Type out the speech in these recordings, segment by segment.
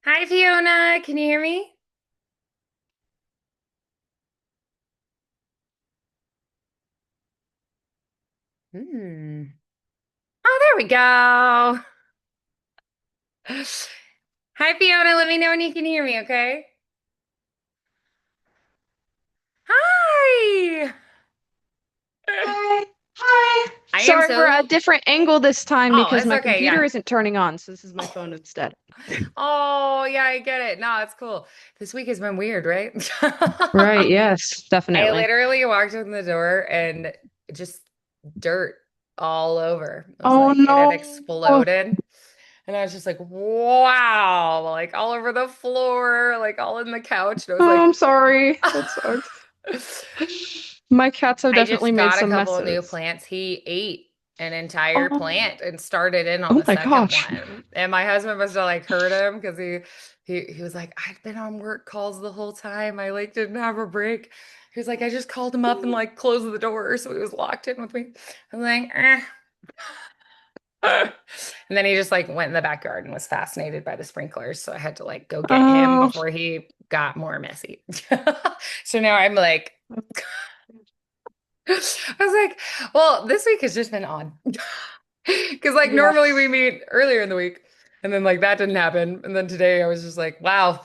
Hi, Fiona. Can you hear me? Hmm. Oh, there we go. Hi, Fiona. Let me know when you can hear me, okay? Hi. Hi. Hi. I am Sorry, we're at a so. different angle this time Oh, because it's my okay. computer Yeah. isn't turning on, so this is my phone instead. Oh, yeah, I get it. No, it's cool. This week has been weird, right? Right, yes, I definitely. literally walked in the door and just dirt all over. It was Oh like it had no. exploded. And I was just like, wow, like all over the floor, like all in the couch. And I was Oh, like, I'm sorry. That sucks. My cats have I definitely just made got a some couple of new messes. plants. He ate an entire Oh, plant and started in on oh the my second gosh. one. And my husband must have like heard him because he was like, I've been on work calls the whole time. I like didn't have a break. He was like, I just called him up and like closed the door, so he was locked in with me. I'm like, eh. And then he just like went in the backyard and was fascinated by the sprinklers. So I had to like go get him Oh, before he got more messy. So now I'm like, I was like, well, this week has just been odd. Because like normally we yes. meet earlier in the week and then like that didn't happen. And then today I was just like, wow,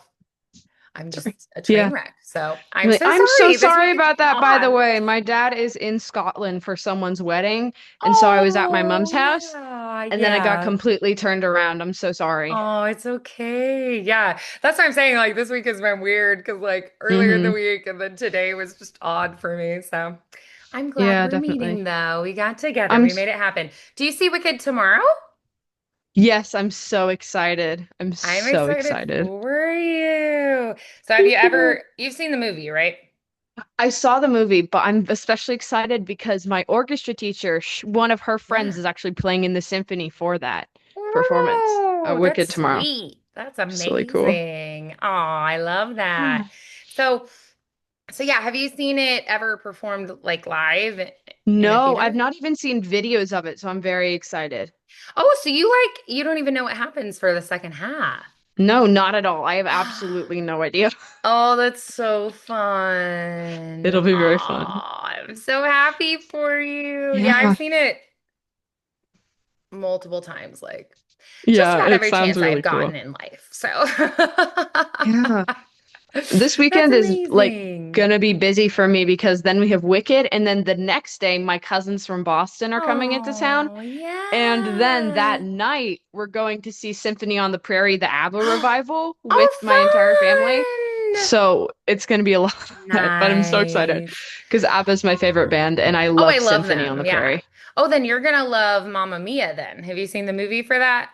I'm just Sorry. a train Yeah. wreck. So I'm Really, so I'm so sorry. This sorry week has about been that, by the odd. way. My dad is in Scotland for someone's wedding, and so I was at my mom's Oh, house, yeah. and then I got Yeah. completely turned around. I'm so sorry. Oh, it's okay. Yeah. That's what I'm saying. Like this week has been weird because like earlier in the Hmm. week and then today was just odd for me. So I'm glad Yeah, we're definitely. meeting though. We got together. I'm We s- made it happen. Do you see Wicked tomorrow? yes, I'm so excited. I'm I'm so excited excited. for you. So have you Thank you. ever you've seen the movie, right? I saw the movie, but I'm especially excited because my orchestra teacher, one of her Yeah. friends, is actually playing in the symphony for that performance at Oh, Wicked that's tomorrow. sweet. That's It's really cool. amazing. Oh, I love that. So, so yeah, have you seen it ever performed like live in a No, I've theater? not even seen videos of it, so I'm very excited. Oh, so you don't even know what happens for the second half. No, not at all. I have absolutely no idea. Oh, that's so fun. It'll Oh, be very fun. I'm so happy for you. Yeah, I've Yeah. seen it multiple times, like just Yeah, about it every sounds chance really I've cool. gotten in life. So Yeah. This that's weekend is like amazing. gonna be busy for me because then we have Wicked, and then the next day my cousins from Boston are coming into town. Oh, And then that yeah. night we're going to see Symphony on the Prairie, the ABBA revival with my entire family. Oh, So it's gonna be a lot of fun. that, but I'm so excited Nice. because ABBA is my favorite band and I Oh, I love love Symphony on the them. Yeah. Prairie. Oh, then you're gonna love Mamma Mia then. Have you seen the movie for that?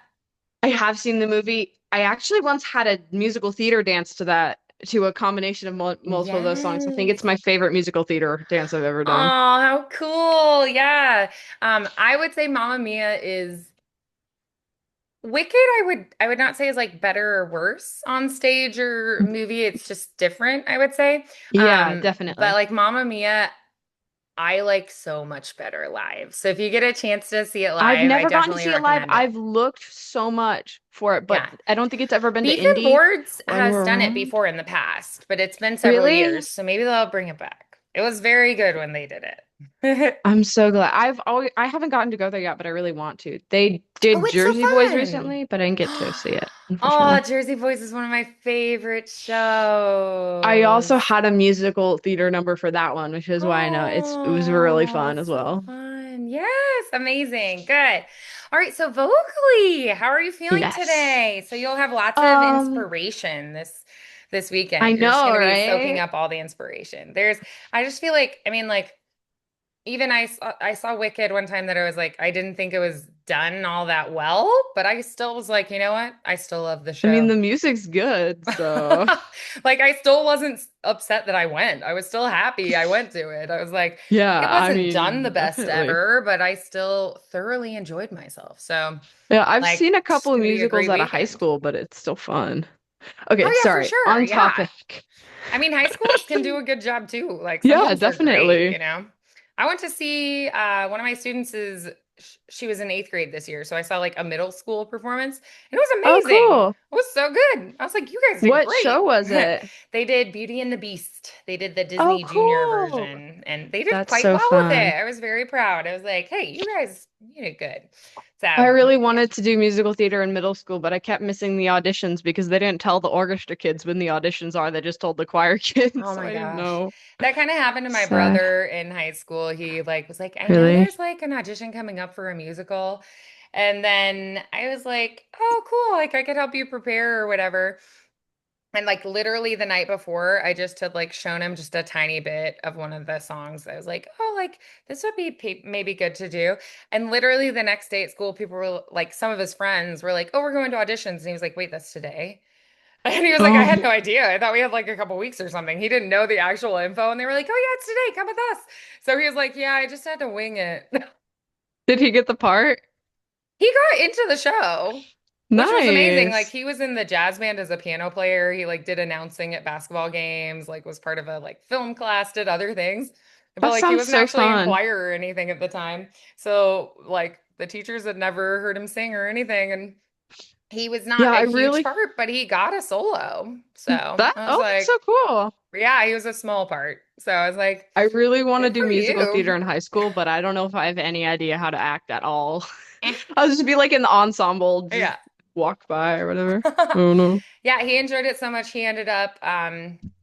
I have seen the movie. I actually once had a musical theater dance to that, to a combination of multiple of those songs. I think Yes. it's my favorite musical theater dance I've ever Oh, done. how cool. Yeah. I would say Mamma Mia is Wicked, I would not say is like better or worse on stage or movie. It's just different, I would say. Yeah, But definitely. like Mamma Mia, I like so much better live. So if you get a chance to see it I've live, I never gotten to definitely see it live. recommend it. I've looked so much for it, but Yeah. I don't think it's ever been to Beef and Indy Boards or anywhere has done it around. before in the past, but it's been several Really? years, so maybe they'll bring it back. It was very good when they did it. I'm so glad. I haven't gotten to go there yet, but I really want to. They Oh, did it's so Jersey Boys fun. recently, but I didn't get to see it, Oh, unfortunately. Jersey Boys is one of my favorite I also shows. had a musical theater number for that one, which is why I know it was really Oh, fun as so well. fun. Yes, amazing. Good. All right, so vocally, how are you feeling Yes. today? So you'll have lots of Um, inspiration this I weekend. You're just know, going to be soaking right? up all the inspiration. I just feel like, I mean, like even I saw Wicked one time that I was like, I didn't think it was done all that well, but I still was like, you know what? I still love the I mean, show. the music's good, so Like I still wasn't upset that I went. I was still happy I went to it. I was like, yeah, it I wasn't done the mean, best definitely. ever, but I still thoroughly enjoyed myself. So, Yeah, I've like, seen a it's couple just of gonna be a musicals great at a high weekend. school, but it's still fun. Okay, Oh yeah, for sorry. sure. On Yeah. topic. I mean, high schools can do a good job too. Like Yeah, sometimes they're great, definitely. you know. I went to see one of my students' she was in eighth grade this year. So I saw like a middle school performance and it was Oh, amazing. cool. It was so good. I was like, you guys did What show great. was it? They did Beauty and the Beast. They did the Oh, Disney Junior cool. version and they did That's quite so well with it. fun. I was very proud. I was like, hey, you guys, you did good. So, I really yeah. wanted to do musical theater in middle school, but I kept missing the auditions because they didn't tell the orchestra kids when the auditions are. They just told the choir kids, Oh so my I didn't gosh. know. That kind of happened to my Sad. brother in high school. He like was like, I know Really? there's like an audition coming up for a musical. And then I was like, oh, cool. Like I could help you prepare or whatever. And like literally the night before, I just had like shown him just a tiny bit of one of the songs. I was like, oh, like this would be maybe good to do. And literally the next day at school, people were like, some of his friends were like, oh, we're going to auditions. And he was like, wait, that's today. And he was like, I had Oh, no idea. I thought we had like a couple weeks or something. He didn't know the actual info. And they were like, oh, yeah, it's today. Come with us. So he was like, yeah, I just had to wing it. did he get the part? He got into the show, which was amazing. Like Nice. he was in the jazz band as a piano player. He like did announcing at basketball games, like was part of a like film class, did other things. But That like he sounds wasn't so actually in fun. choir or anything at the time. So like the teachers had never heard him sing or anything. And he was Yeah, not I a huge really part, but he got a solo. So I was that's like, so cool. yeah, he was a small part. So I was like, I really want to good do for musical theater you. in high school, but I don't know if I have any idea how to act at all. Eh, I'll just be like in the ensemble, just yeah. walk by or whatever. I don't know. Yeah, he enjoyed it so much he ended up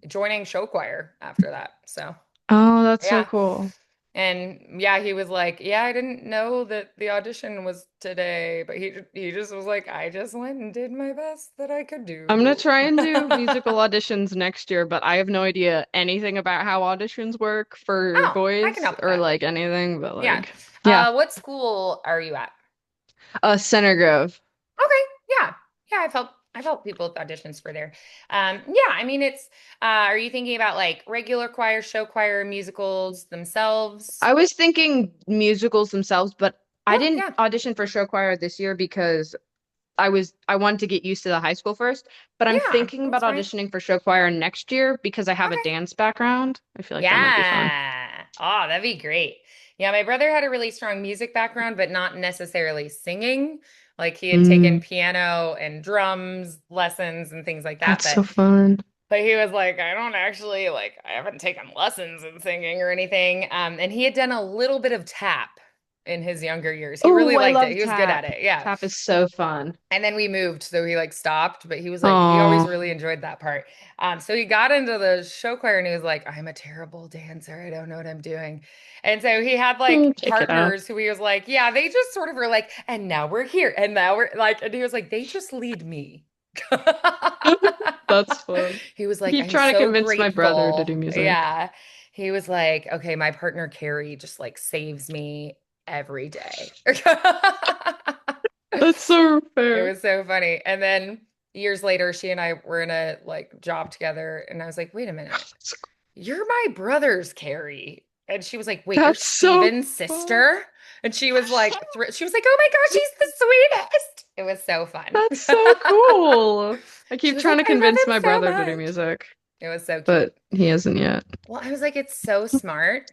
joining show choir after that. So, Oh, that's so yeah. cool. And yeah, he was like, "Yeah, I didn't know that the audition was today, but he just was like, I just went and did my best that I could I'm gonna do." try and do musical auditions next year, but I have no idea anything about how auditions work for Oh, I can boys help with or that. like anything, but Yeah. like, yeah. What school are you at? Center Grove. Okay. Yeah. Yeah, I've helped people with auditions for there. Yeah, I mean it's are you thinking about like regular choir, show choir, musicals themselves? I was thinking musicals themselves, but I Oh, didn't yeah. audition for show choir this year because I wanted to get used to the high school first, but I'm Yeah, thinking about that's fine. auditioning for show choir next year because I have a Okay. dance background. I feel like that might be fun. Yeah. Oh, that'd be great. Yeah, my brother had a really strong music background, but not necessarily singing. Like he had taken Mm, piano and drums lessons and things like that, that's so fun. but he was like, I don't actually like I haven't taken lessons in singing or anything. And he had done a little bit of tap in his younger years. He Oh, really I liked it. love He was good at tap. it. Yeah. Tap is so fun. And then we moved, so he like stopped, but he was like, he always Oh, really enjoyed that part. So he got into the show choir and he was like, I'm a terrible dancer. I don't know what I'm doing. And so he had like check it out. partners who he was like, yeah, they just sort of were like, and now we're here. And now we're like, and he was like, they just lead me. That's fun. He was I like, keep I'm trying to so convince my brother to do grateful. music. Yeah. He was like, okay, my partner Carrie just like saves me every day. That's so It fair. was so funny. And then years later, she and I were in a like job together, and I was like, wait a minute, you're my brother's Carrie. And she was like, wait, you're That's so Steven's fun. sister? And she was like, she was like, oh my gosh, he's the sweetest. It was so fun. That's so cool. I She keep was trying like, to I love convince him my so brother to do much. music, It was so cute. but he hasn't yet. Well, I was like, it's so smart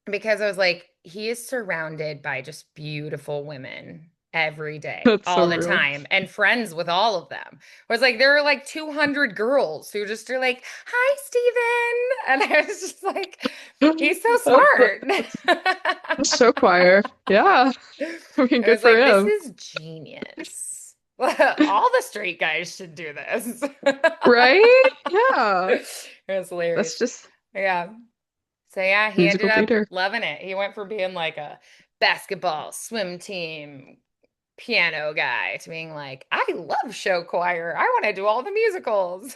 because I was like, he is surrounded by just beautiful women every day, That's so all the real. time, and friends with all of them. I was like, there are like 200 girls who just are like, hi, Steven. And I was just like, he's so smart. That's so choir. Yeah. I mean, I good was for like, this him. is genius. All the straight guys should do this. Right? Yeah. It was That's hilarious. just Yeah. So yeah, he ended musical up theater. loving it. He went from being like a basketball, swim team, piano guy to being like, I love show choir. I want to do all the musicals.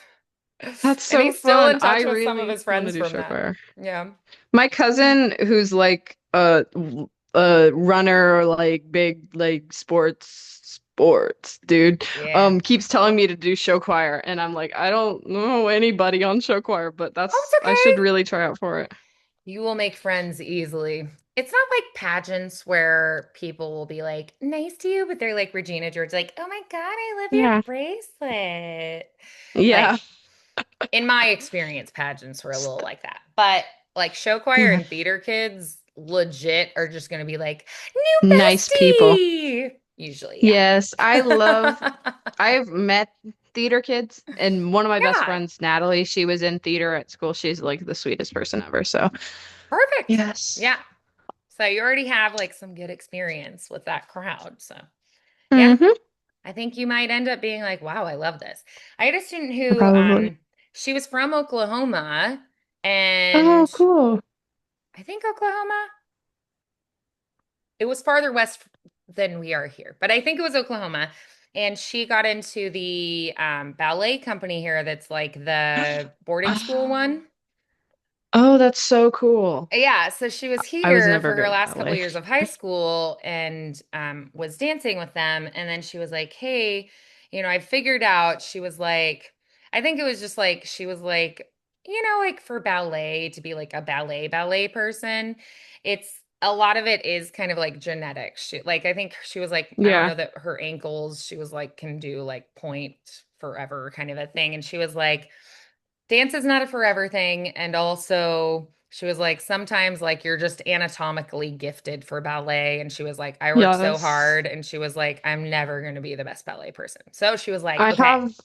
That's And so he's still fun. in I touch with some of really his want to friends do from show that. choir. Yeah. My cousin, who's like a runner or like big like sports dude, Yeah. keeps telling me to do show choir, and I'm like, I don't know anybody on show choir, but Oh, that's it's I should okay. really try out for it. You will make friends easily. It's not like pageants where people will be like, nice to you, but they're like Regina George, like, oh my God, I love your Yeah. bracelet. Yeah. Like, in my experience, pageants were a little like that. But like show choir Yeah. and theater kids, legit are just going to be like, new Nice people. bestie. Usually, yeah. Yes, I've met theater kids, and one of my best Yeah, friends, Natalie, she was in theater at school. She's like the sweetest person ever. So, perfect. yes. Yeah. So you already have like some good experience with that crowd. So, yeah, Hmm. I think you might end up being like, wow, I love this. I had a student who Probably. she was from Oklahoma Oh, and cool. I think Oklahoma. It was farther west than we are here, but I think it was Oklahoma. And she got into the ballet company here that's like the boarding school Oh, one. oh, that's so cool. Yeah, so she was I was here never for her good at last couple ballet. years of high school and was dancing with them. And then she was like, hey, I figured out, she was like, I think it was just like, she was like, like for ballet to be like a ballet person, it's a lot of it is kind of like genetics. Like, I think she was like, I don't Yeah. know that her ankles, she was like, can do like point forever kind of a thing. And she was like, dance is not a forever thing. And also, she was like, sometimes like you're just anatomically gifted for ballet. And she was like, I worked so Yes. hard. And she was like, I'm never going to be the best ballet person. So she was like, I okay, have,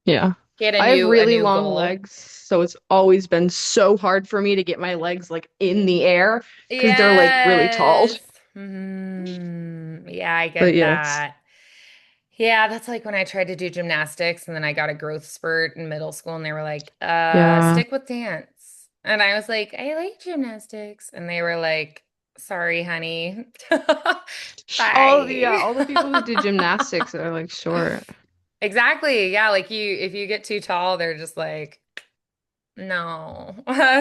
yeah. get I have a really new long goal. legs, so it's always been so hard for me to get my legs like in the air because they're like really tall. Yes. Yeah, I But get yes. that. Yeah, that's like when I tried to do gymnastics and then I got a growth spurt in middle school and they were like, Yeah. stick with dance. And I was like, I like gymnastics. And they were like, sorry, honey. Yeah, Bye. all the people who do gymnastics are like short. Exactly. Yeah, like if you get too tall, they're just like, no.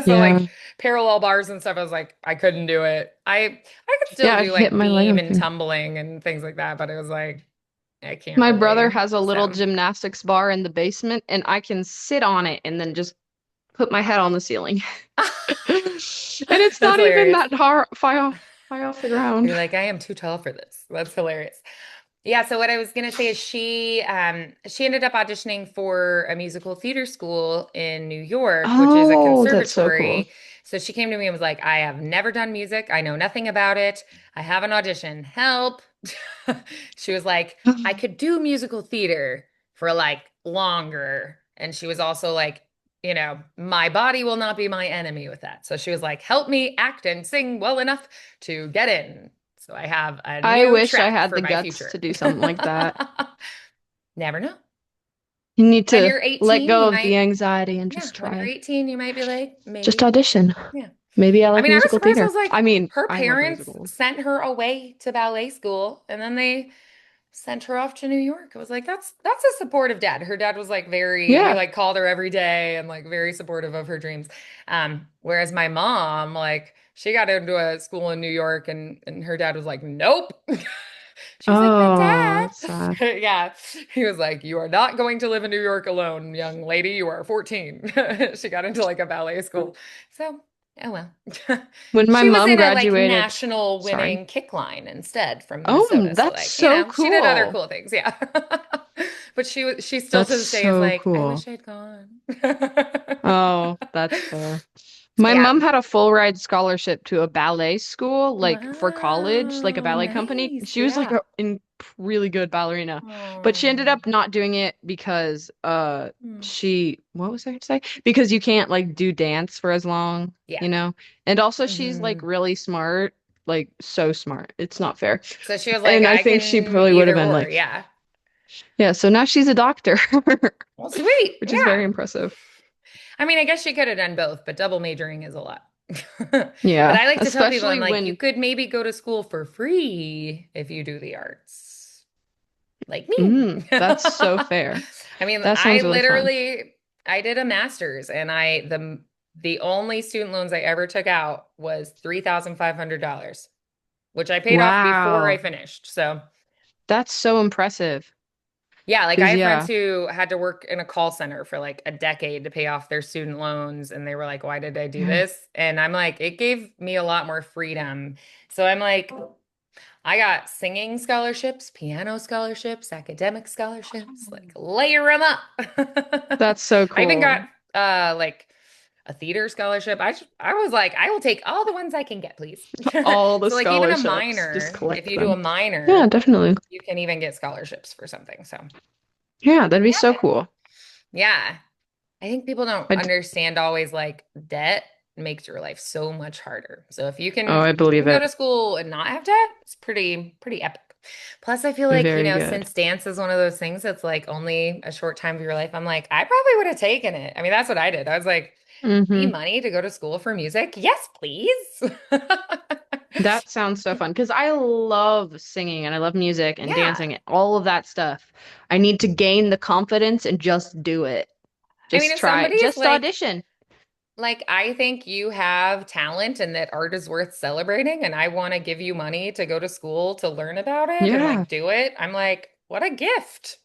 So like Yeah. parallel bars and stuff, I was like, I couldn't do it. I could still Yeah, I've do hit like my leg beam on and thing. tumbling and things like that, but it was like I can't My brother really. has a little So gymnastics bar in the basement, and I can sit on it and then just put my head on the ceiling. And it's that's not even hilarious. that high off the ground. You're like, I am too tall for this. That's hilarious. Yeah, so what I was gonna say is she ended up auditioning for a musical theater school in New York, which is a Oh, that's so cool. conservatory. So she came to me and was like, I have never done music. I know nothing about it. I have an audition. Help. She was like, I could do musical theater for like longer. And she was also like, my body will not be my enemy with that. So she was like, help me act and sing well enough to get in. So I have a I new wish I track had for the my guts to future. do something like that. Never know. You need When to you're let 18, go you of the might, anxiety and yeah, just when you're try. 18, you might be like, Just maybe, audition. yeah. Maybe I I like mean, I was musical surprised. I theater. was like, I mean, her I love parents musicals. sent her away to ballet school and then they sent her off to New York. I was like, that's a supportive dad. Her dad was like he Yeah. like called her every day and like very supportive of her dreams. Whereas my mom, like, she got into a school in New York and her dad was like, nope. She was like, but Oh, dad, that's sad. yeah, he was like, you are not going to live in New York alone, young lady. You are 14. She got into like a ballet school. So, oh well. When my She was mom in a like graduated, national sorry. winning kick line instead from Oh, Minnesota. So that's like, so she did other cool. cool things. Yeah. But she still That's to this day is so like, I cool. wish I'd gone. Oh, that's fair. My Yeah. mom had a full ride scholarship to a ballet school, like for college, like a Wow, ballet company. nice. She was like Yeah. a really good ballerina, but she ended Oh. up not doing it because Hmm. she what was I going to say? Because you can't like do dance for as long, Yeah. you know? And also she's like Hmm. really smart, like so smart. It's not fair. So she was like, And I I think she can probably would have either been or. like, Yeah. yeah, so now she's a doctor, Well, sweet. which is very Yeah. impressive. I mean, I guess she could have done both, but double majoring is a lot. But Yeah, I like to tell people, I'm especially like, you when could maybe go to school for free if you do the arts, like me. that's so fair. I mean, That sounds really fun. I did a master's and the only student loans I ever took out was $3,500, which I paid off before I Wow. finished. So That's so impressive. yeah, like I 'Cause have friends yeah. who had to work in a call center for like a decade to pay off their student loans. And they were like, why did I do Yeah. this? And I'm like, it gave me a lot more freedom. So I'm like, I got singing scholarships, piano scholarships, academic scholarships, like layer them up. That's so I even got cool. like a theater scholarship. I was like, I will take all the ones I can get, please. All the So like even a scholarships, just minor, if collect you do a them. Yeah, minor, definitely. you can even get scholarships for something. So Yeah, that'd be so yeah, cool. yeah. I think people don't I understand always like debt makes your life so much harder. So if oh, I you believe can go to it. school and not have debt, it's pretty epic. Plus, I feel like, Very good. since dance is one of those things that's like only a short time of your life, I'm like, I probably would have taken it. I mean, that's what I did. I was like, free Hmm. money to go to school for music? Yes, please. That sounds so fun because I love singing and I love music and Yeah. dancing and all of that stuff. I need to gain the confidence and just do it. I mean, Just if try it. somebody's Just audition. like I think you have talent and that art is worth celebrating, and I want to give you money to go to school to learn about it and Yeah. like do it. I'm like, what a gift.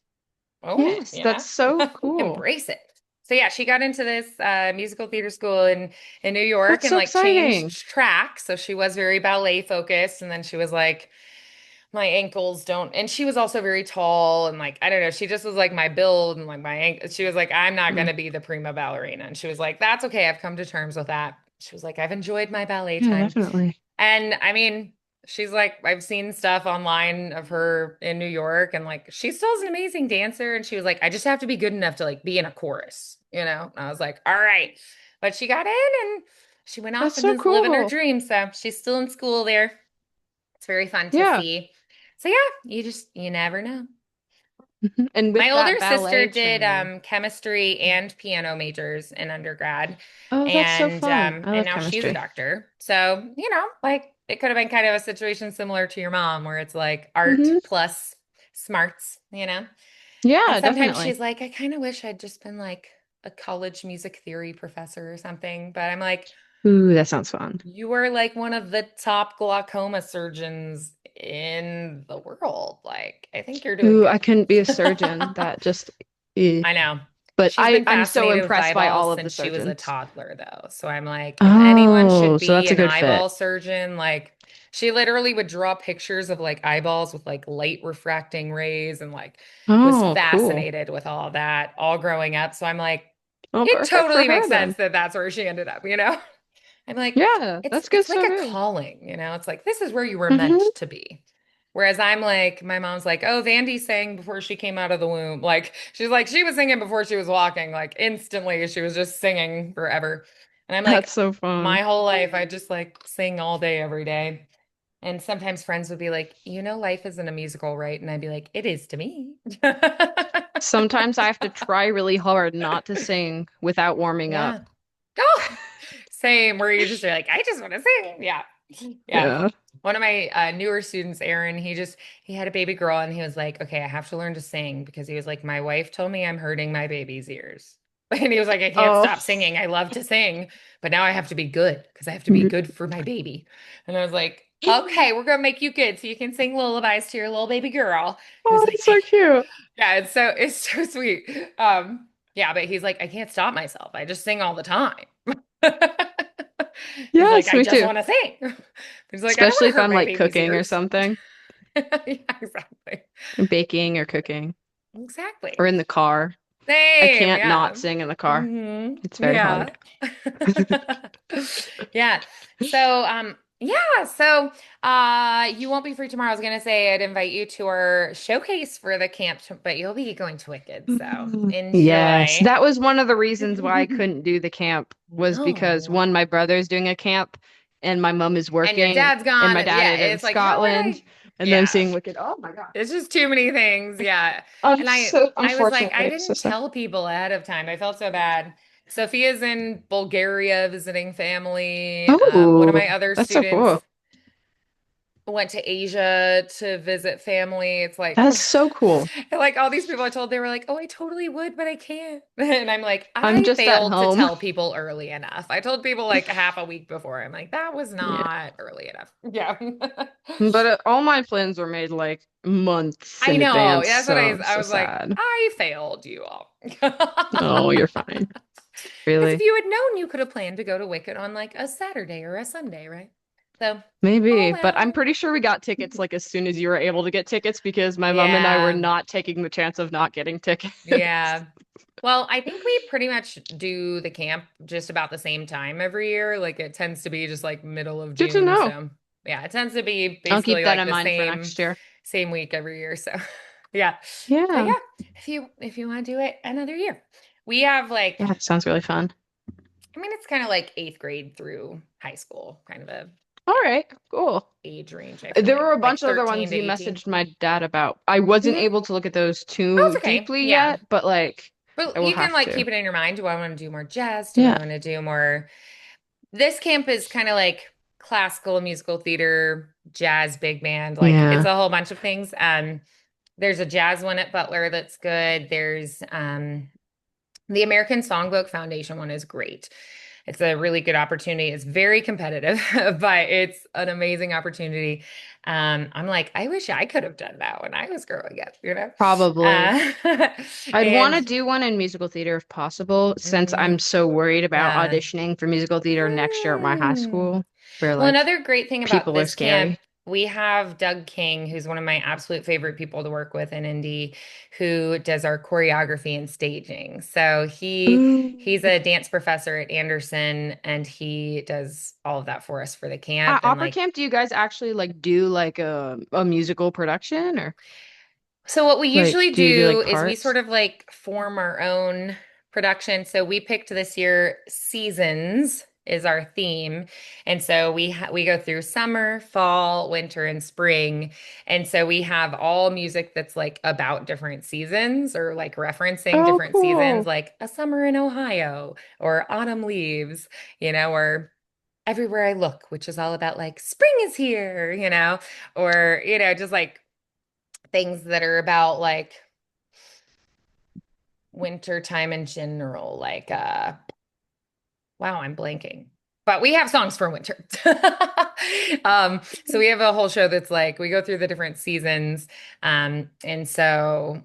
Own it, Yes, that's so cool. Embrace it. So yeah, she got into this musical theater school in New York That's and so like exciting. changed tracks. So she was very ballet focused, and then she was like, my ankles don't, and she was also very tall and like I don't know, she just was like my build and like my ankle. She was like, I'm not going Mm. to be the prima ballerina, and she was like, that's okay, I've come to terms with that. She was like, I've enjoyed my ballet Yeah, time. definitely. And I mean, she's like, I've seen stuff online of her in New York, and like she still is an amazing dancer. And she was like, I just have to be good enough to like be in a chorus, And I was like, all right. But she got in and she went That's off and so is living her cool. dream. So she's still in school there. It's very fun to Yeah. see. So yeah, you never know. Mhm. And My with that older sister ballet did training. chemistry and piano majors in undergrad, Oh, that's so fun. I and love now she's a chemistry. doctor. So, like it could have been kind of a situation similar to your mom where it's like art Hmm. plus smarts. And Yeah, sometimes definitely. she's like, I kind of wish I'd just been like a college music theory professor or something. But I'm like, Ooh, that sounds fun. you are like one of the top glaucoma surgeons in the world. Like, I think you're doing Ooh, I good. couldn't be a surgeon. That just, eh. I know. But She's been I'm so fascinated with impressed by eyeballs all of the since she was a surgeons. toddler, though. So I'm like, if anyone Oh, should so be that's a an good fit. eyeball surgeon, like she literally would draw pictures of like eyeballs with like light refracting rays and like was Oh, cool. fascinated with all that all growing up. So I'm like, Oh, it perfect for totally makes her sense then. that that's where she ended up? I'm like, Yeah, it's that's good. it's like So a good. calling. It's like this is where you were meant Hmm. to be. Whereas I'm like, my mom's like, oh, Vandi sang before she came out of the womb. Like, she's like, she was singing before she was walking. Like, instantly, she was just singing forever. And I'm like, That's so fun. my whole life, I just like sing all day, every day. And sometimes friends would be like, life isn't a musical, right? And I'd be like, it is to me. Sometimes I have to try really hard not to sing without warming up. Yeah. Oh, same, where you just are like, I just want to sing. Yeah. Yeah. Yeah. One of my newer students, Aaron, he had a baby girl and he was like, okay, I have to learn to sing because he was like, my wife told me I'm hurting my baby's ears. And he was like, I can't Oh, stop singing. I love to sing, but now I have to be good because I have to be good for my baby. And I was like, okay, we're gonna make you good so you can sing lullabies to your little baby girl. He was oh, like, that's so cute. yeah, it's so sweet. Yeah, but he's like, I can't stop myself. I just sing all the time. He's like, Yes, I me just too. want to sing. He's like, I don't Especially want to if hurt I'm my like baby's cooking or ears. something, Yeah, exactly. baking or cooking, or Exactly. in the car. I Same, can't not yeah. sing in the car. It's very Yeah. hard. Yeah. So, you won't be free tomorrow. I was gonna say I'd invite you to our showcase for the camp, but you'll be going to Wicked, so Yes, enjoy. that was one of the reasons why I couldn't do the camp was because Oh. one, my brother's doing a camp and my mom is And your working dad's and gone, my and dad yeah, is in it's like, how would Scotland I? and then Yeah. seeing Wicked. Oh my God. It's just too many things. Yeah. I'm And so I was like, I unfortunately so didn't sad. tell people ahead of time. I felt so bad. Sophia's in Bulgaria visiting family. One of Oh, my other that's so students cool. went to Asia to visit family. It's like, That's so cool. like all these people I told, they were like, oh, I totally would, but I can't. And I'm like, I'm I just at failed to home. tell people early enough. I told people like half a week before. I'm like, that was Yeah. not early enough. Yeah. But all my plans were made like months I in know. advance, That's what so I'm I so was like, sad. I failed you all. Oh, you're fine. Because if Really? you had known, you could have planned to go to Wicked on like a Saturday or a Sunday, right? So, oh Maybe, but I'm well. pretty sure we got tickets like as soon as you were able to get tickets because my mom and I were Yeah. not taking the chance of not getting tickets. Yeah. Well, I think we pretty much do the camp just about the same time every year. Like it tends to be just like middle of Good to June. know. So yeah, it tends to be I'll keep basically that like in the mind for same next year. same week every year. So yeah. But Yeah. yeah, if you want to do it another year. We have like, Yeah, I sounds really fun. mean, it's kind of like eighth grade through high school, kind of a All right, cool. age range, I feel There were a like bunch of other 13 ones to you 18. messaged my dad about. I wasn't Hmm. able to look at those Oh, too it's okay. deeply Yeah. yet, but like I But will you can have like to. keep it in your mind. Do I want to do more jazz? Do I Yeah. want to do more? This camp is kind of like classical musical theater, jazz, big band. Like it's Yeah. a whole bunch of things. There's a jazz one at Butler that's good. There's the American Songbook Foundation one is great. It's a really good opportunity. It's very competitive, but it's an amazing opportunity. I'm like, I wish I could have done that when I was growing up, you know? Probably. Uh, I'd want to and do one in musical theater if possible, since I'm mm, so worried about yeah. auditioning for musical theater next year at my high Hmm. school, where Well, like another great thing about people are this camp, scary. we have Doug King, who's one of my absolute favorite people to work with in Indy, who does our choreography and staging. So he's Ooh. a dance professor at Anderson, and he does all of that for us for the camp. At And Opera like Camp, do you guys actually like do like a musical production or so what we like usually do you do like do is we parts? sort of like form our own production. So we picked this year seasons is our theme. And so we go through summer, fall, winter, and spring. And so we have all music that's like about different seasons or like referencing Oh, different seasons, cool. like a summer in Ohio or autumn leaves, or everywhere I look, which is all about like spring is here, or just like things that are about like winter time in general, like wow, I'm blanking. But we have songs for winter. So we have a whole show that's like we go through the different seasons. And so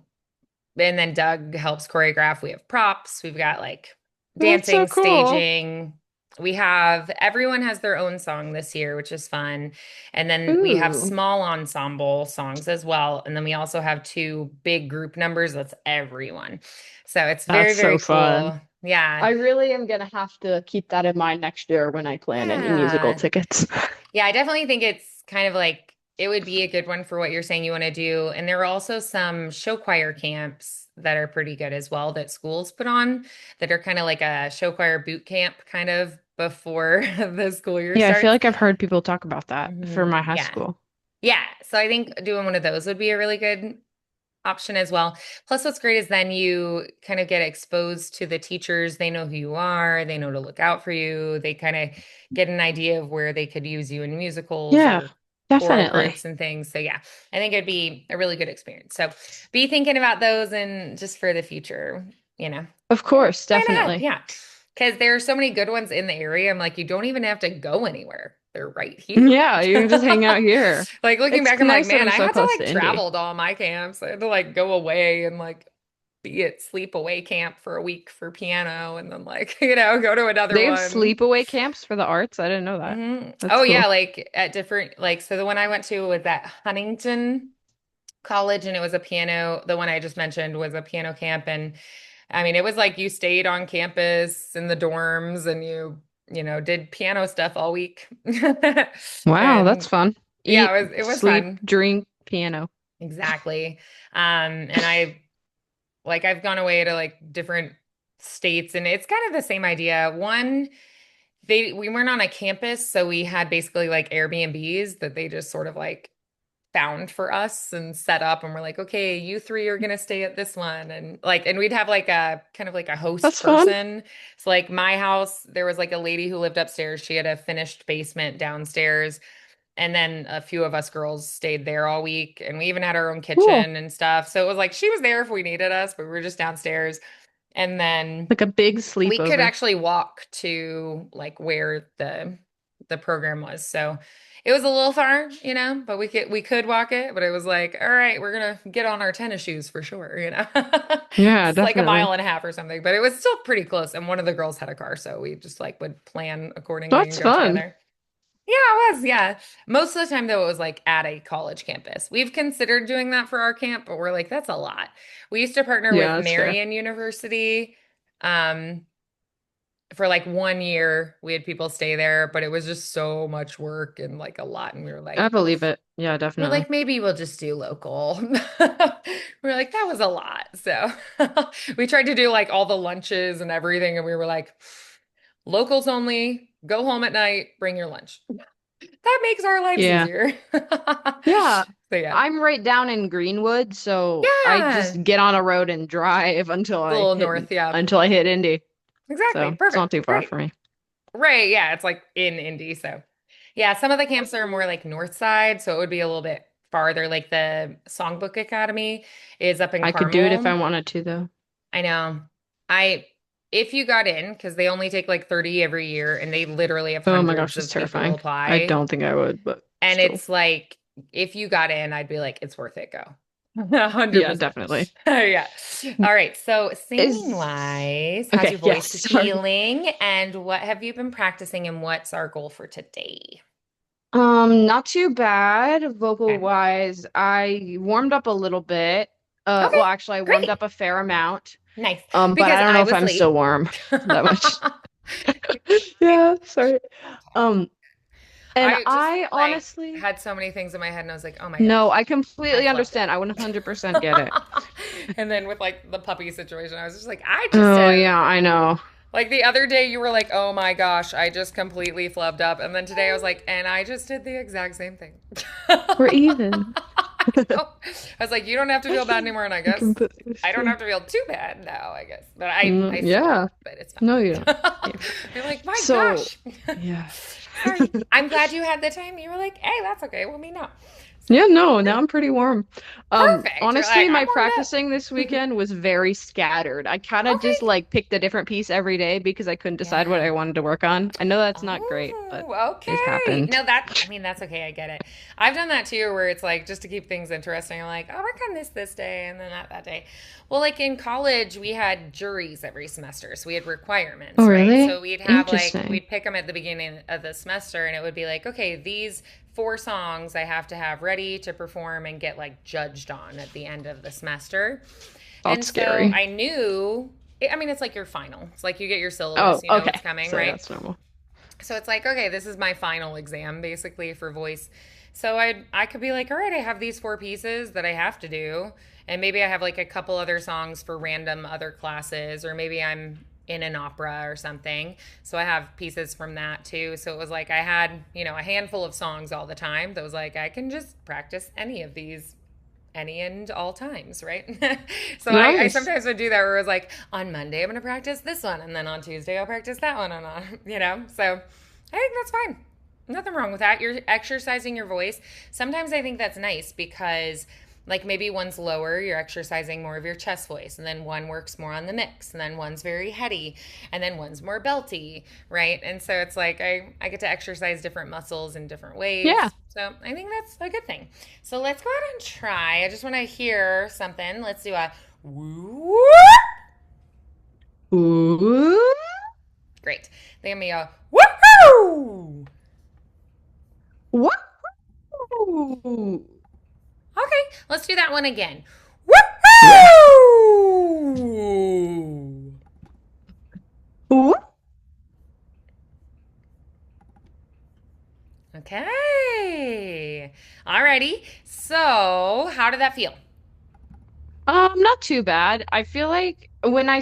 and then Doug helps choreograph. We have props. We've got like That's so dancing, cool. staging. We have everyone has their own song this year, which is fun. And then we have Ooh, small ensemble songs as well. And then we also have two big group numbers. That's everyone. So it's very, that's so very fun. cool. Yeah. I really am gonna have to keep that in mind next year when I plan any musical Yeah. tickets. Yeah, I definitely think it's kind of like it would be a good one for what you're saying you want to do. And there are also some show choir camps that are pretty good as well that schools put on that are kind of like a show choir boot camp kind of before the school year Yeah, I feel starts. like I've heard people talk about that for my high Yeah. school. Yeah. So I think doing one of those would be a really good option as well. Plus, what's great is then you kind of get exposed to the teachers. They know who you are, they know to look out for you. They kind of get an idea of where they could use you in musicals Yeah, or choral definitely. parts and things. So, yeah, I think it'd be a really good experience. So, be thinking about those and just for the future, you know, Of plan course, ahead. definitely. Yeah. Because there are so many good ones in the area. I'm like, you don't even have to go anywhere. They're right here. Yeah, you can just hang out here. Like looking It's back, I'm like, nice that man, I'm I so had to close like to Indy. travel to all my camps. I had to like go away and like be at sleepaway camp for a week for piano and then like, go to another They have one. sleepaway camps for the arts. I didn't know that. That's Oh yeah, cool. like at different like so the one I went to was at Huntington College and it was a piano. The one I just mentioned was a piano camp and I mean it was like you stayed on campus in the dorms and you did piano stuff all week. Wow, that's And fun. yeah, Eat, it was sleep, fun. drink, piano. Exactly. And I've gone away to like different states and it's kind of the same idea. We weren't on a campus, so we had basically like Airbnbs that they just sort of like found for us and set up and we're like, okay, you three are gonna stay at this one and we'd have like a kind of like a host That's fun. person. So like my house, there was like a lady who lived upstairs. She had a finished basement downstairs. And then a few of us girls stayed there all week, and we even had our own Cool. kitchen and stuff. So it was like she was there if we needed us, but we were just downstairs. And then Like a big we could sleepover. actually walk to like where the program was. So it was a little far, but we could walk it, but it was like, all right, we're gonna get on our tennis shoes for sure. Yeah, It's like a definitely. mile and a half or something, but it was still pretty close. And one of the girls had a car, so we just like would plan accordingly and That's go fun. together. Yeah, it was. Yeah. Most of the time, though, it was like at a college campus. We've considered doing that for our camp, but we're like, that's a lot. We used to partner with Yeah, that's fair. Marian University. Um, for like 1 year, we had people stay there, but it was just so much work and like a lot. And I believe it. Yeah, we're definitely. like, maybe we'll just do local. We're like, that was a lot. So we tried to do like all the lunches and everything. And we were like, locals only, go home at night, bring your lunch. That makes our lives Yeah. easier. Yeah. So yeah. I'm right down in Greenwood, so I Yeah. just get on a road and drive A little north, yeah. until I hit Indy. Exactly. So it's not Perfect. too far Great. for me. Right. Yeah. It's like in Indy. So yeah, some of the camps are more like north side, so it would be a little bit farther. Like the Songbook Academy is up in I could do it if I Carmel. wanted to, though. I know. I if you got in, because they only take like 30 every year and they literally have Oh my hundreds gosh, that's of people terrifying. I apply. don't think I would, but And still. it's like if you got in, I'd be like, it's worth it, go. 100%. Yeah, definitely. Yeah. All right. So singing Is wise, how's okay, your yes, voice sorry. feeling? And what have you been practicing and what's our goal for today? Not too bad vocal Okay. wise. I warmed up a little bit. Okay. Well, actually, I warmed Great. up a fair amount. Nice. But Because I don't know I if was I'm still late. warm that much. Yeah, sorry. Um, and I just I like honestly, had so many things in my head and I was like, oh my no, gosh, I I completely flubbed understand. it. I 100% get it. And then with like the puppy situation, I was just like, I just Oh have yeah, I know. like the other day you were like, oh my gosh, I just completely flubbed up. And then today I was like, and I just did the exact same thing. We're even. I know. I was like, you don't have to feel bad anymore, and I I guess completely I don't have understand. to feel too bad now, I guess. But I still do, Yeah. but it's No, you don't. fine. Yeah. You're like, my So, gosh. yeah. Sorry. I'm glad you had the time. You were like, hey, that's okay. Well, me not. So Yeah, no, now great. I'm pretty warm. Perfect. You're like, Honestly, I'm my warmed practicing this up. weekend was very scattered. I kind of just Okay. like picked a different piece every day because I couldn't decide what Yeah. I wanted to work on. I know that's not great, but Oh, it okay. happened. No, I mean, that's okay. I get it. I've done that too, where it's like just to keep things interesting. I'm like, I'll work on this day and then that day. Well, like in college, we had juries every semester. So we had Oh, requirements, right? really? So we'd have like, Interesting. we'd pick them at the beginning of the semester and it would be like, okay, these 4 songs I have to have ready to perform and get like judged on at the end of the semester. And That's so scary. I knew, I mean, it's like your final. It's like you get your Oh, syllabus, you know what's okay. coming, So right? that's normal. So it's like, okay, this is my final exam basically for voice. So I could be like, all right, I have these 4 pieces that I have to do, and maybe I have like a couple other songs for random other classes, or maybe I'm in an opera or something. So I have pieces from that too. So it was like I had, a handful of songs all the time that was like I can just practice any of these any and all times, right? So I Nice. sometimes would do that where it was like on Monday I'm gonna practice this one and then on Tuesday I'll practice that one and on. So I think that's fine. Nothing wrong with that. You're exercising your voice. Sometimes I think that's nice because like maybe one's lower, you're exercising more of your chest voice, and then one works more on the mix, and then one's very heady, and then one's more belty, right? And so it's like I get to exercise different muscles in different Yeah. ways. So I think that's a good thing. So let's go ahead and try. I just want to hear something. Let's do a whoop. Ooh. Great. Then me a woohoo. Woo! Okay, let's do that one again. Yeah. Woohoo! Woo! Okay. Alrighty. So, how did that feel? Not too bad. I feel like when I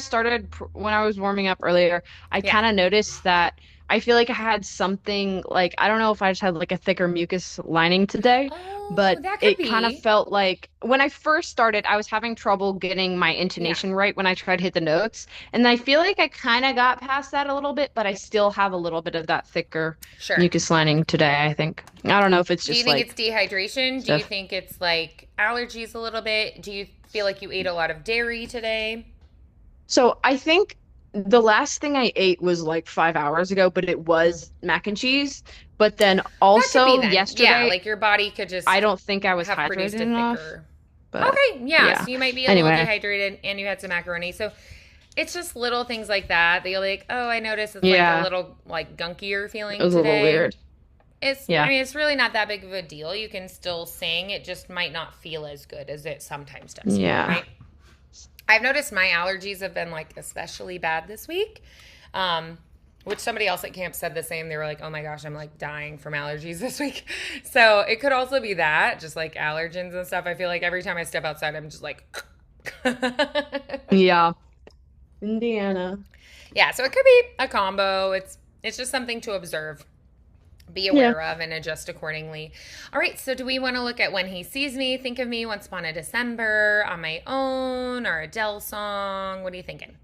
was warming up earlier, I Yeah. kind of noticed that I feel like I had something like I don't know if I just had like a thicker mucus lining today, Oh, but that could it kind of be. felt like when I first started, I was having trouble getting my Yeah, intonation right when I tried to hit the notes, and I feel like I kind of got past that a little bit, but I still have a little bit of that thicker sure. mucus lining today, I think. I don't know if it's Do you just think it's like dehydration? Do you stuff. think it's like allergies a little bit? Do you feel like you ate a lot of dairy today? So I think the last thing I ate was like 5 hours ago, but it was mac and cheese. But then That could be also then. Yeah, yesterday, like your body could I just don't think I was have hydrated produced a enough. thicker. But Okay, yeah, yeah. so you might be a little Anyway, dehydrated and you had some macaroni. So it's just little things like that that you'll be like, oh, I noticed it's like a yeah, little like gunkier it feeling was a little today. weird. Yeah. It's really not that big of a deal. You can still sing. It just might not feel as good as it sometimes does, Yeah. right? I've noticed my allergies have been like especially bad this week. Um, which somebody else at camp said the same. They were like, "Oh my gosh, I'm like dying from allergies this week." So it could also be that, just like allergens and stuff. I feel like every time I step outside, I'm just like, Yeah. Indiana. yeah. So it could be a combo. It's just something to observe, be Yeah. aware of, and adjust accordingly. All right. So do we want to look at When He Sees Me, Think of Me, Once Upon a December, On My Own, or Adele song? What are you thinking?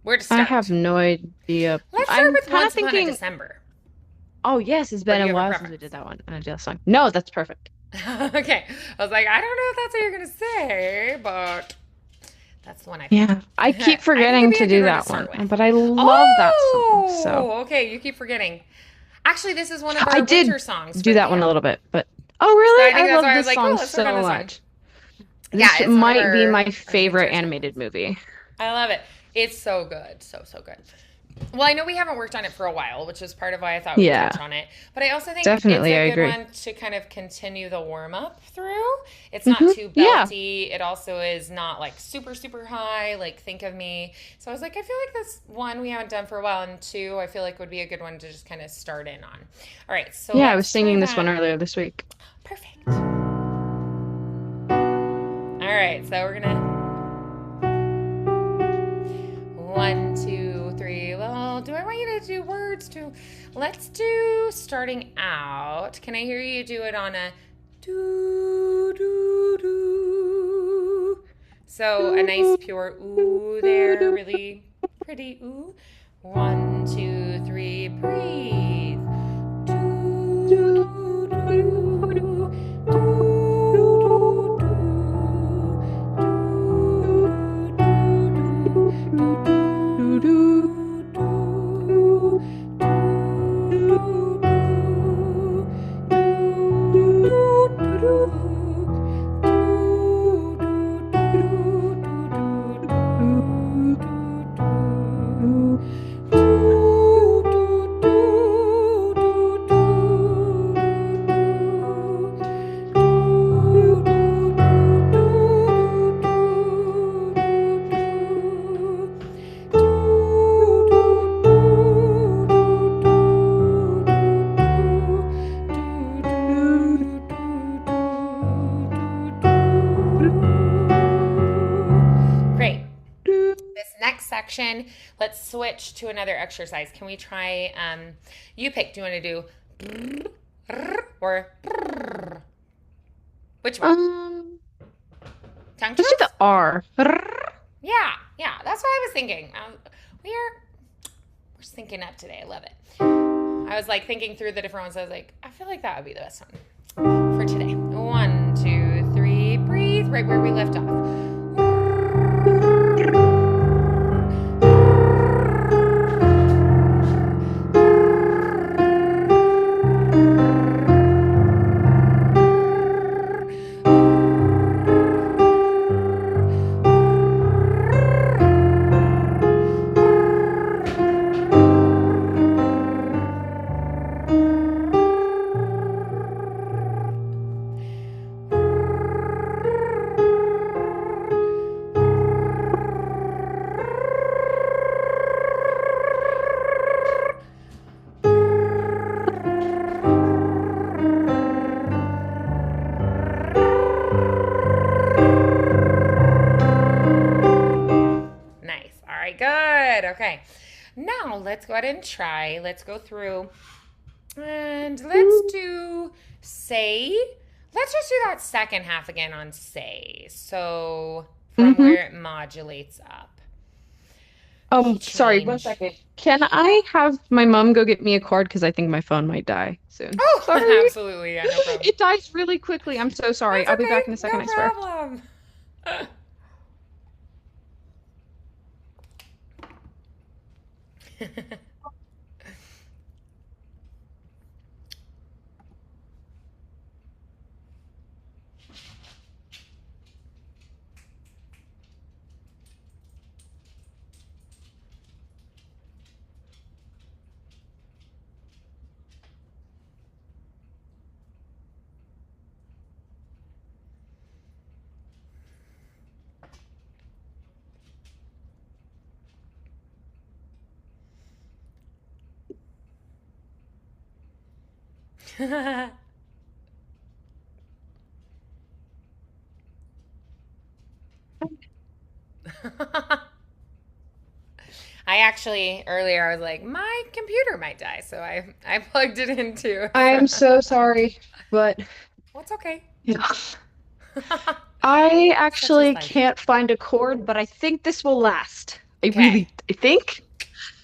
Where to I have start? no idea. Let's start I'm with kind of Once Upon a thinking, December. oh yes, it's Or been do a you have a while since we preference? did that one. And a Adele song. No, that's perfect. Okay. I was like, I don't know if that's what you're going to say, but that's the one I picked. Yeah. I keep I think it'd forgetting be to a good do one to that one, start with. but I love that song. So Oh, okay. You keep forgetting. Actually, this is one of I our winter did songs do for that one a camp. little bit, but oh So I really? think I that's love why I was this like, oh, song let's work on so this one. much. Yeah, This it's one of might be my our favorite winter songs. animated movie. I love it. It's so good. So, so good. Well, I know we haven't worked on it for a while, which is part of why I thought we'd Yeah, touch on it. But I also think it's definitely. I a good agree. one to kind of continue the warm up through. It's not too Yeah. belty. It also is not like super, super high, like Think of Me. So I was like, I feel like that's one we haven't done for a while. And two, I feel like would be a good one to just kind of start in on. All right, so Yeah, I was let's try singing this one that. earlier this week. Perfect. All right, so we're going to. One, two, three. Well, do I want you to do words too? Let's do starting out. Can I hear you do it on a do, do, do? So a nice pure ooh there, really pretty ooh. One, two, three, breathe. Do, do, do, Great. This next section, let's switch to another exercise. Can we try, you pick, do you want to do or which one? Um, Tongue let's do the twist? R. Yeah, yeah, that's what I was thinking. We're syncing up today. I love it. I was like thinking through the different ones. I was like, I feel like that would be the best one for today. One, two, three, breathe. Right where we left off. Nice. All right, good. Okay. Now let's go ahead and try. Let's go through and let's do say. Let's just do that second half again on say. So from Mm-hmm. where it modulates up. Key Sorry, one change. second. Can I have my mom go get me a cord because I think my phone might die soon. Oh, Sorry. absolutely. Yeah, no problem. It dies really quickly. I'm so sorry. That's I'll be okay. back in a No second, I swear. problem. I actually earlier I was like, my computer might die, so I plugged it into. I am so sorry, but What's okay. yeah. I Such is actually life. can't find a cord, but I think this will last. Okay. I think.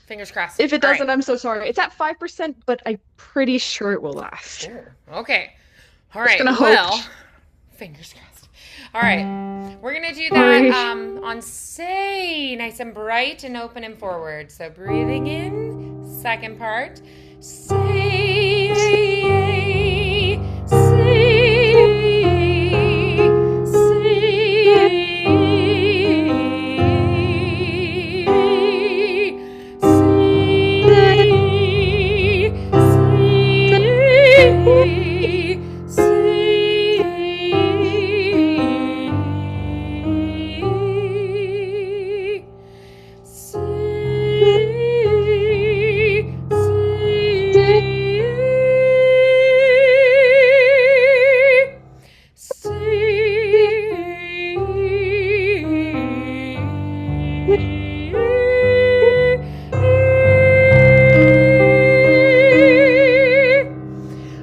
Fingers crossed. If it All right. doesn't, I'm so sorry. It's at 5%, but I'm pretty sure it will last. Ooh, okay. All Just right. gonna hope. Well, fingers crossed. All right. We're going to do that Sorry. on say, nice and bright and open and forward. So breathing in, second part. Say, say,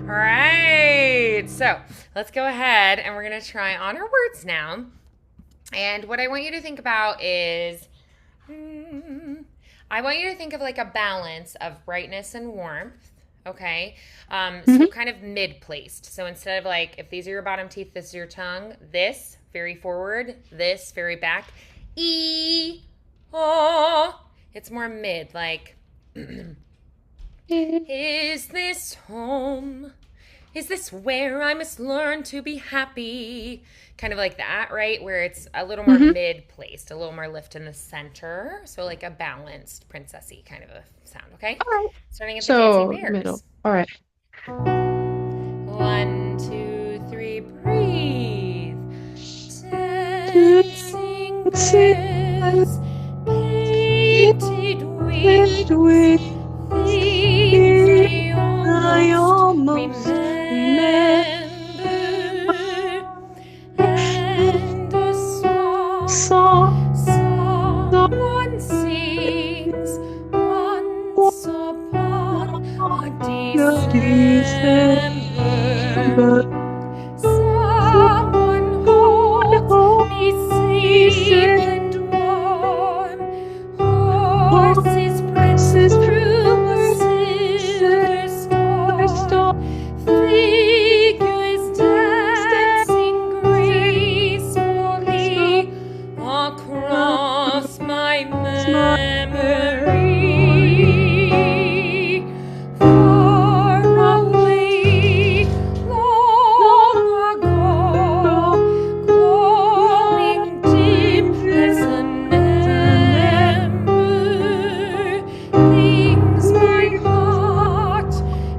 All right. So let's go ahead and we're going to try on our words now. And what I want you to think about is I want you to think of like a balance of brightness and warmth. Okay. So Mhm. kind of mid placed. So instead of like, if these are your bottom teeth, this is your tongue, this very forward, this very back. E, oh. It's more mid, like, is this home? Is this where I must learn to be happy? Kind of like that, right? Where it's a little more Mhm. mid placed, a little more lift in the center. So, like a balanced princessy kind of a sound, okay? All right. Starting at the dancing So middle. bears. All right. One, two, three, breathe. Dancing bears, painted wings, With things I I almost almost remember remember, and a song, song song, someone sings once upon a December. December. Someone holds me safe and warm. Horses prance Horses through a through silver silver storm, storm. Figures dancing gracefully across my across my memory. Far away, long ago, glowing dim as an ember, things my heart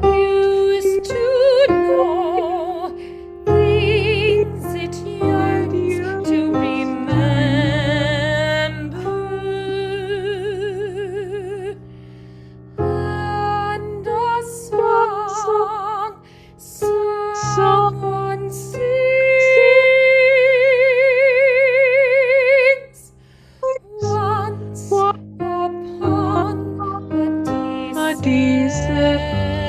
used to know, things it yearns to remember. And a song song, someone sings once what upon a a December. December.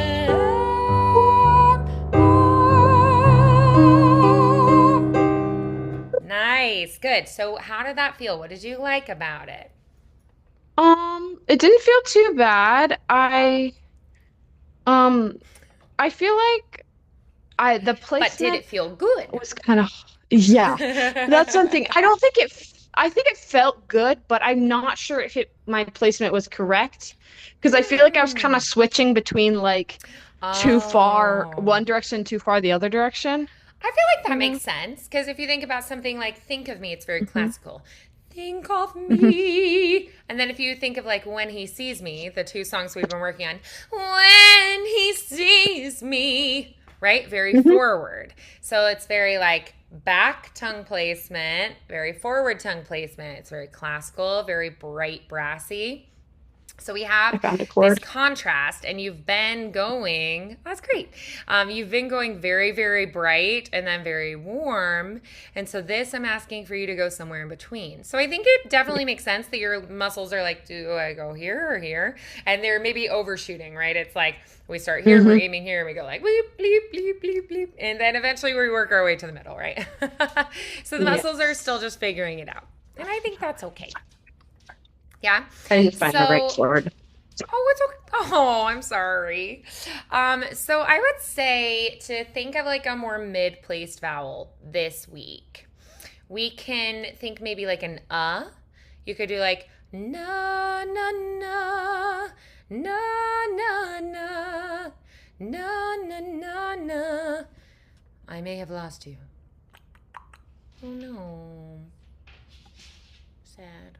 Nice, good. So, how did that feel? What did you like about it? It didn't feel too bad. Um, I feel like the But did placement it feel good? was kind of, yeah. That's something. I don't think I think it felt good, but I'm not sure if my placement was correct because I feel like I was kind of Hmm. switching between like too far Oh. one direction, too far the other direction, I feel like that you makes know? sense because if you think about something like think of me, it's very Hmm. classical. Think of Hmm. me. And then if you think of like when he sees me, the two songs we've been working on, when he sees me, right? Very Hmm. forward. So it's very like back tongue placement, very forward tongue placement. It's very classical, very bright, brassy. So we have I found a this chord. contrast, and you've been going, that's great. You've been going very, very bright and then very warm. And so this, I'm asking for you to go somewhere in between. So I think it definitely makes sense that your muscles are like, do I go here or here? And they're maybe overshooting, right? It's like we start here, we're Hmm. aiming here, and we go like bleep, bleep, bleep, bleep, bleep. And then eventually we work our way to the middle, right? So the muscles are Yes. still just figuring it out. And I think that's okay. Yeah. I didn't find the right So chord. oh, it's okay. Oh, I'm sorry. So I would say to think of like a more mid-placed vowel this week. We can think maybe like an You could do like na na na na na na na na na na. I may have lost you. Oh no. Sad.